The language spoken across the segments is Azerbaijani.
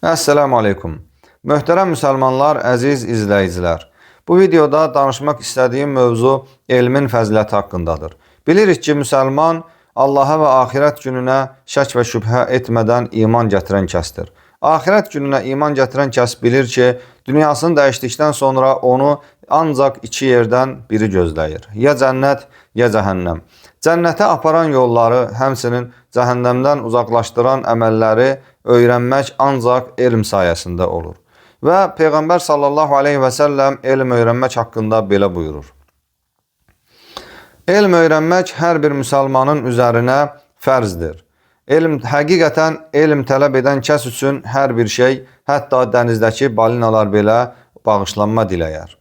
Esselamu Aleyküm. Möhtərəm müsəlmanlar, əziz izləyicilər. Bu videoda danışmaq istədiyim mövzu elmin fəziləti haqqındadır. Bilirik ki, müsəlman Allaha və axirət gününə şək və şübhə etmədən iman gətirən kəsdir. Axirət gününə iman gətirən kəs bilir ki, dünyasını dəyişdikdən sonra onu ancaq iki yerdən biri gözləyir. Ya cənnət, ya cəhənnəm. Cənnətə aparan yolları, həmçinin cəhənnəmdən uzaqlaşdıran əməlləri öyrənmək ancaq elm sayəsində olur. Və Peyğəmbər sallallahu aleyhi və səlləm elm öyrənmək haqqında belə buyurur. Elm öyrənmək hər bir müsəlmanın üzərinə fərzdir. Həqiqətən elm tələb edən kəs üçün hər bir şey, hətta dənizdəki balinalar belə bağışlanma diləyər.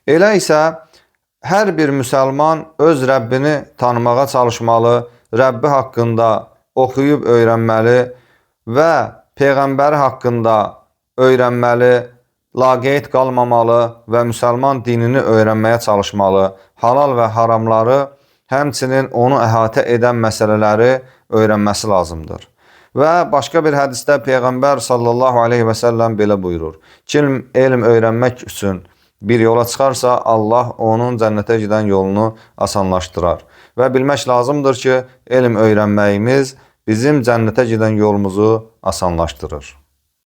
Elə isə hər bir müsəlman öz Rəbbini tanımağa çalışmalı, Rəbbi haqqında oxuyub öyrənməli və Peyğəmbəri haqqında öyrənməli, laqeyd qalmamalı və müsəlman dinini öyrənməyə çalışmalı, halal və haramları, həmçinin onu əhatə edən məsələləri öyrənməsi lazımdır. Və başqa bir hədisdə Peyğəmbər sallallahu aleyhi və səlləm belə buyurur. Kim elm öyrənmək üçün bir yola çıxarsa, Allah onun cənnətə gedən yolunu asanlaşdırar. Və bilmək lazımdır ki, elm öyrənməyimiz bizim cənnətə gedən yolumuzu asanlaşdırır.